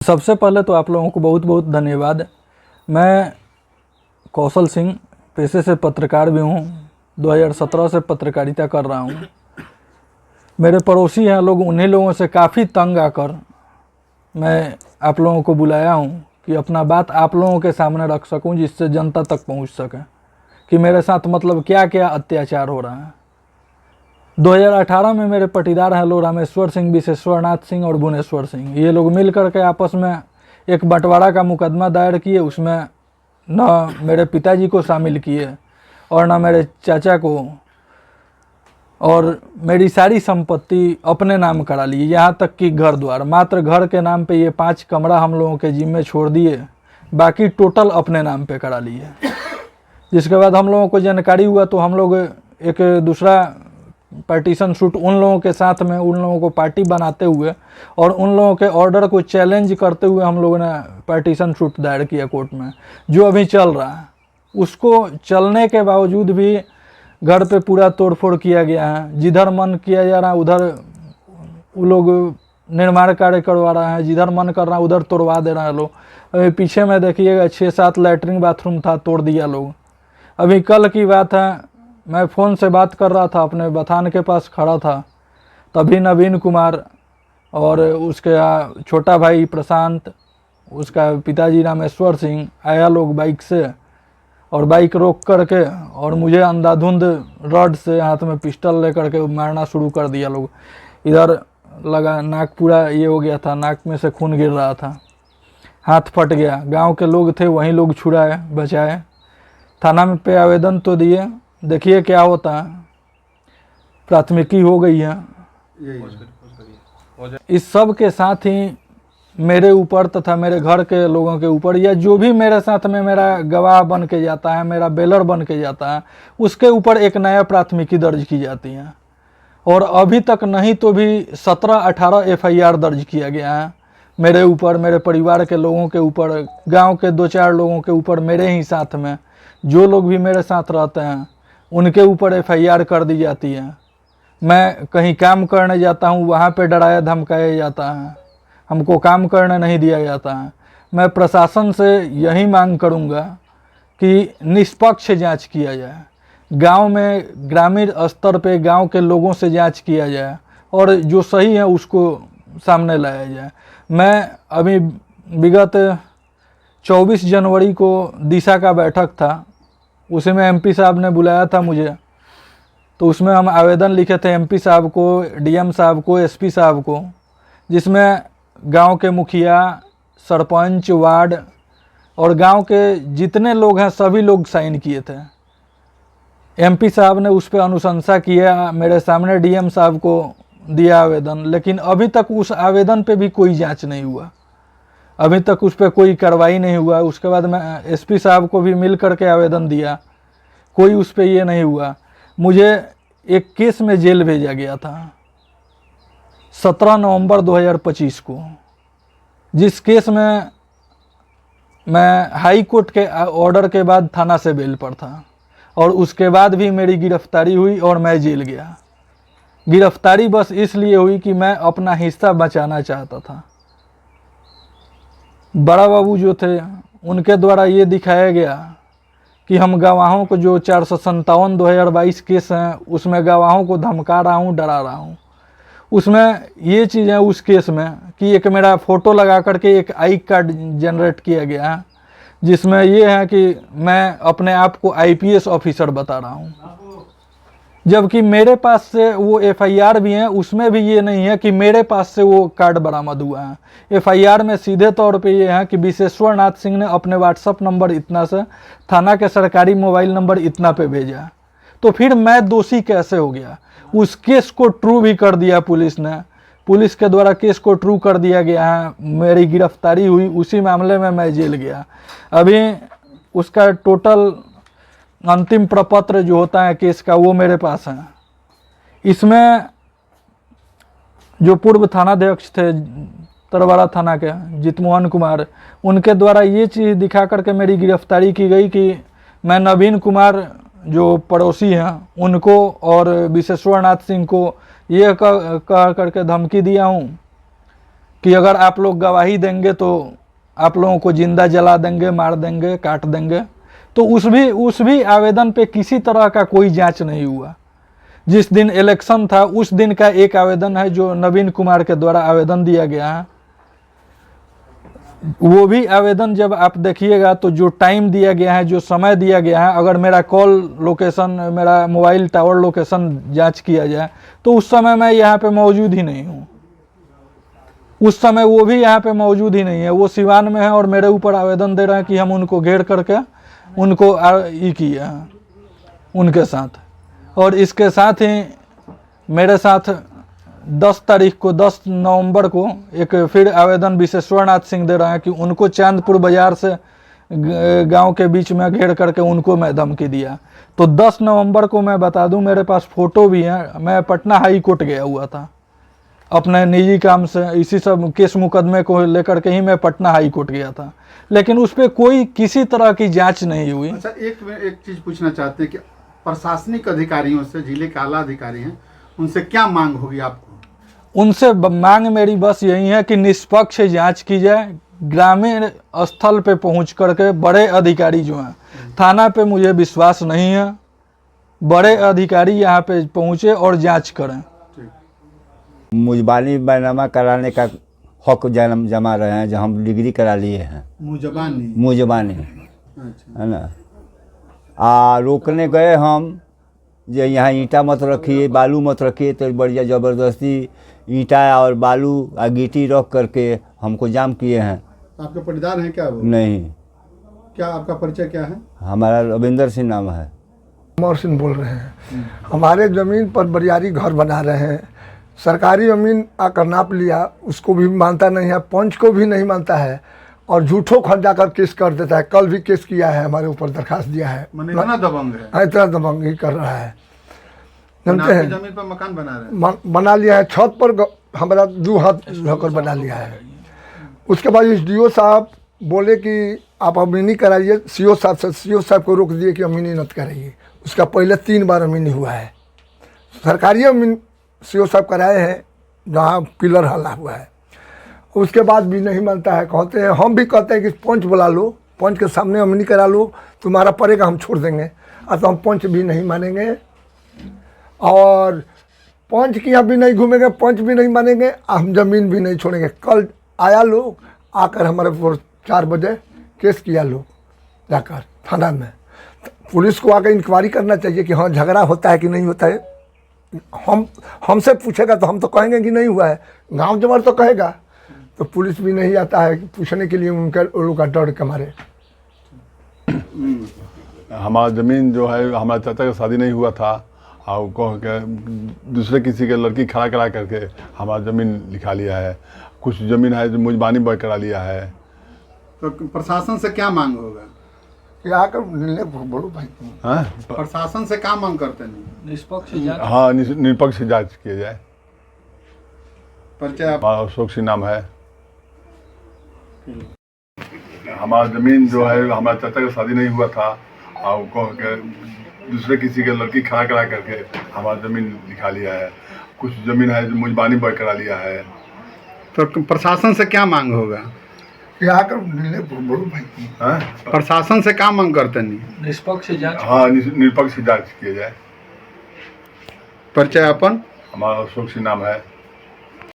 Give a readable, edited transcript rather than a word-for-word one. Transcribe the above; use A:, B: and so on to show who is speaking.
A: सबसे पहले तो आप लोगों को बहुत बहुत धन्यवाद। मैं कौशल सिंह पेशे से पत्रकार भी हूँ, 2017 से पत्रकारिता कर रहा हूँ। मेरे पड़ोसी हैं लोग, उन्हीं लोगों से काफ़ी तंग आकर मैं आप लोगों को बुलाया हूँ कि अपना बात आप लोगों के सामने रख सकूँ, जिससे जनता तक पहुँच सके कि मेरे साथ मतलब क्या क्या अत्याचार हो रहा है। 2018 में मेरे पटीदार हैं लोग रामेश्वर सिंह, विशेश्वर नाथ सिंह और भुवनेश्वर सिंह। ये लोग मिल करके आपस में एक बंटवारा का मुकदमा दायर किए। उसमें न मेरे पिताजी को शामिल किए और न मेरे चाचा को, और मेरी सारी संपत्ति अपने नाम करा ली, यहाँ तक कि घर द्वार। मात्र घर के नाम पे ये 5 कमरा हम लोगों के जिम्मे छोड़ दिए, बाकी टोटल अपने नाम पे करा लिए। जिसके बाद हम लोगों को जानकारी हुआ तो हम लोग एक दूसरा पार्टीशन शूट उन लोगों के साथ में, उन लोगों को पार्टी बनाते हुए और उन लोगों के ऑर्डर को चैलेंज करते हुए हम लोगों ने पार्टीशन शूट दायर किया कोर्ट में, जो अभी चल रहा है। उसको चलने के बावजूद भी घर पे पूरा तोड़फोड़ किया गया है। जिधर मन किया जा रहा है उधर वो लोग निर्माण कार्य करवा रहे हैं, जिधर मन कर रहा है उधर तोड़वा दे रहे हैं लोग। अभी पीछे में देखिएगा 6-7 लैट्रिन बाथरूम था, तोड़ दिया लोग। अभी कल की बात है, मैं फ़ोन से बात कर रहा था, अपने बथान के पास खड़ा था, तभी नवीन कुमार और उसके छोटा भाई प्रशांत, उसका पिताजी रामेश्वर सिंह आया लोग बाइक से, और बाइक रोक करके और मुझे अंधाधुंध रॉड से हाथ में पिस्टल लेकर के मारना शुरू कर दिया लोग। इधर लगा, नाक पूरा ये हो गया था, नाक में से खून गिर रहा था, हाथ फट गया। गांव के लोग थे, वहीं लोग छुड़ाए, बचाए। थाना में पे आवेदन तो दिए, देखिए क्या होता है। प्राथमिकी हो गई है। इस सब के साथ ही मेरे ऊपर तथा मेरे घर के लोगों के ऊपर, या जो भी मेरे साथ में मेरा गवाह बन के जाता है, मेरा बेलर बन के जाता है, उसके ऊपर एक नया प्राथमिकी दर्ज की जाती है। और अभी तक नहीं तो भी 17-18 FIR दर्ज किया गया है मेरे ऊपर, मेरे परिवार के लोगों के ऊपर, गांव के 2-4 लोगों के ऊपर, मेरे ही साथ में जो लोग भी मेरे साथ रहते हैं उनके ऊपर FIR कर दी जाती है। मैं कहीं काम करने जाता हूँ, वहाँ पे डराया धमकाया जाता है, हमको काम करने नहीं दिया जाता है। मैं प्रशासन से यही मांग करूँगा कि निष्पक्ष जांच किया जाए, गांव में ग्रामीण स्तर पे गांव के लोगों से जांच किया जाए और जो सही है उसको सामने लाया जाए। मैं अभी विगत 24 जनवरी को दिशा का बैठक था, उसी में MP साहब ने बुलाया था मुझे, तो उसमें हम आवेदन लिखे थे MP साहब को, DM साहब को, SP साहब को, जिसमें गांव के मुखिया, सरपंच, वार्ड और गांव के जितने लोग हैं सभी लोग साइन किए थे। MP साहब ने उस पर अनुशंसा किया, मेरे सामने DM साहब को दिया आवेदन, लेकिन अभी तक उस आवेदन पे भी कोई जांच नहीं हुआ, अभी तक उस पर कोई कार्रवाई नहीं हुआ। उसके बाद मैं SP साहब को भी मिल करके आवेदन दिया, कोई उस पर ये नहीं हुआ। मुझे एक केस में जेल भेजा गया था 17 नवंबर 2025 को, जिस केस में मैं हाई कोर्ट के ऑर्डर के बाद थाना से बेल पर था, और उसके बाद भी मेरी गिरफ्तारी हुई और मैं जेल गया। गिरफ्तारी बस इसलिए हुई कि मैं अपना हिस्सा बचाना चाहता था। बड़ा बाबू जो थे उनके द्वारा ये दिखाया गया कि हम गवाहों को, जो 457/2022 केस हैं उसमें गवाहों को धमका रहा हूँ, डरा रहा हूँ। उसमें ये चीज़ है उस केस में कि एक मेरा फ़ोटो लगा करके एक आई कार्ड जनरेट किया गया है, जिसमें ये है कि मैं अपने आप को IPS ऑफिसर बता रहा हूँ, जबकि मेरे पास से वो FIR भी हैं, उसमें भी ये नहीं है कि मेरे पास से वो कार्ड बरामद हुआ है। FIR में सीधे तौर पे ये है कि विशेश्वर नाथ सिंह ने अपने WhatsApp नंबर इतना से थाना के सरकारी मोबाइल नंबर इतना पे भेजा। तो फिर मैं दोषी कैसे हो गया? उस केस को ट्रू भी कर दिया पुलिस ने, पुलिस के द्वारा केस को ट्रू कर दिया गया है, मेरी गिरफ्तारी हुई, उसी मामले में मैं जेल गया। अभी उसका टोटल अंतिम प्रपत्र जो होता है केस का वो मेरे पास है। इसमें जो पूर्व थानाध्यक्ष थे तरवारा थाना के, जितमोहन कुमार, उनके द्वारा ये चीज़ दिखा करके मेरी गिरफ्तारी की गई कि मैं नवीन कुमार जो पड़ोसी हैं उनको और विशेश्वर नाथ सिंह को ये कह करके धमकी दिया हूँ कि अगर आप लोग गवाही देंगे तो आप लोगों को जिंदा जला देंगे, मार देंगे, काट देंगे। तो उस भी आवेदन पे किसी तरह का कोई जांच नहीं हुआ। जिस दिन इलेक्शन था उस दिन का एक आवेदन है जो नवीन कुमार के द्वारा आवेदन दिया गया है। वो भी आवेदन जब आप देखिएगा तो जो टाइम दिया गया है, जो समय दिया गया है, अगर मेरा कॉल लोकेशन, मेरा मोबाइल टावर लोकेशन जांच किया जाए तो उस समय मैं यहाँ पे मौजूद ही नहीं हूँ। उस समय वो भी यहाँ पे मौजूद ही नहीं है, वो सिवान में है और मेरे ऊपर आवेदन दे रहे हैं कि हम उनको घेर करके उनको ये किया है उनके साथ। और इसके साथ ही मेरे साथ 10 तारीख को, 10 नवंबर को एक फिर आवेदन विशेश्वर नाथ सिंह दे रहे हैं कि उनको चांदपुर बाजार से गांव के बीच में घेर करके उनको मैं धमकी दिया। तो 10 नवंबर को मैं बता दूं, मेरे पास फ़ोटो भी है, मैं पटना हाई कोर्ट गया हुआ था अपने निजी काम से, इसी सब केस मुकदमे को लेकर के ही मैं पटना हाई कोर्ट गया था, लेकिन उस पर कोई किसी तरह की जांच नहीं हुई।
B: अच्छा, एक चीज़ पूछना चाहते हैं कि प्रशासनिक अधिकारियों से, जिले के आला अधिकारी हैं, उनसे क्या मांग होगी आपको?
A: उनसे मांग मेरी बस यही है कि निष्पक्ष जांच की जाए, ग्रामीण स्थल पे पहुंच करके बड़े अधिकारी जो हैं, थाना पे मुझे विश्वास नहीं है, बड़े अधिकारी यहाँ पे पहुंचे और जांच करें।
C: मुजबानी बैनामा कराने का हक जमा रहे हैं, जो हम डिग्री करा लिए हैं। मुजबानी
B: अच्छा।
C: है ना। रोकने गए हम, जो यहाँ ईंटा मत रखिए, बालू मत रखिए, तो बढ़िया ज़बरदस्ती ईंटा और बालू और गिट्टी रख करके हमको जाम किए हैं।
B: आपके पटीदार हैं क्या वो?
C: नहीं।
B: क्या आपका परिचय क्या है?
C: हमारा रविंदर सिंह नाम है।
D: कुमार सिंह बोल रहे हैं। हमारे ज़मीन पर बरियारी घर बना रहे हैं, सरकारी ज़मीन आकर नाप लिया, उसको भी मानता नहीं है, पंच को भी नहीं मानता है और झूठों खर्चा कर केस कर देता है। कल भी केस किया है, हमारे ऊपर दरखास्त दिया है।
B: इतना दबंग है,
D: इतना दबंगी कर रहा है। जानते हैं,
B: जमीन पर मकान बना रहे हैं।
D: बना लिया है, छत पर हमारा 2 हाथ होकर बना लिया है। उसके बाद एसडीओ साहब बोले कि आप अमीनी कराइए, सीओ साहब से, सीओ साहब को रोक दिए कि अमीनी मत कराइए। उसका पहले 3 बार अमीनी हुआ है। सरकारी अमीन सीओ साहब कराए हैं जहाँ पिलर हला हुआ है, उसके बाद भी नहीं मानता है। कहते हैं, हम भी कहते हैं कि पंच बुला लो, पंच के सामने अमीनी करा लो, तुम्हारा पड़ेगा, हम छोड़ देंगे। तो हम पंच भी नहीं मानेंगे और पंच की यहाँ भी नहीं घूमेंगे, पंच भी नहीं मानेंगे, हम ज़मीन भी नहीं छोड़ेंगे। कल आया लोग, आकर हमारे ऊपर 4 बजे केस किया लोग जाकर थाना में। पुलिस को आकर इंक्वायरी करना चाहिए कि हाँ झगड़ा होता है कि नहीं होता है। हमसे पूछेगा तो हम तो कहेंगे कि नहीं हुआ है, गांव जबर तो कहेगा। तो पुलिस भी नहीं आता है पूछने के लिए, उनका लोग का डर के मारे।
E: हमारा ज़मीन जो है, हमारा चाचा का शादी नहीं हुआ था और कह के दूसरे किसी के लड़की खड़ा करा करके हमारा ज़मीन लिखा लिया है। कुछ ज़मीन है जो मुजबानी बॉय करा लिया है।
B: तो प्रशासन से क्या मांग होगा?
D: आकर मिलने बोलो भाई।
E: हाँ,
B: प्रशासन से क्या मांग करते हैं?
A: निष्पक्ष जांच।
E: हाँ, निष्पक्ष जांच किया जाए।
B: परिचय आप?
E: हमारा अशोक सिंह नाम है। हमारा ज़मीन जो है, हमारा चाचा का शादी नहीं हुआ था और कह के दूसरे किसी के लड़की खड़ा करा करके हमारा ज़मीन लिखा लिया है। कुछ ज़मीन है जो मुजबानी बॉय करा लिया है।
B: तो प्रशासन से क्या मांग होगा?
D: आकर मिलने बोलो भाई।
E: हाँ,
B: प्रशासन से क्या मांग करते हैं?
A: निष्पक्ष जांच।
E: हाँ, निष्पक्ष जांच किया जाए।
B: परिचय अपन?
E: हमारा अशोक सिंह नाम है।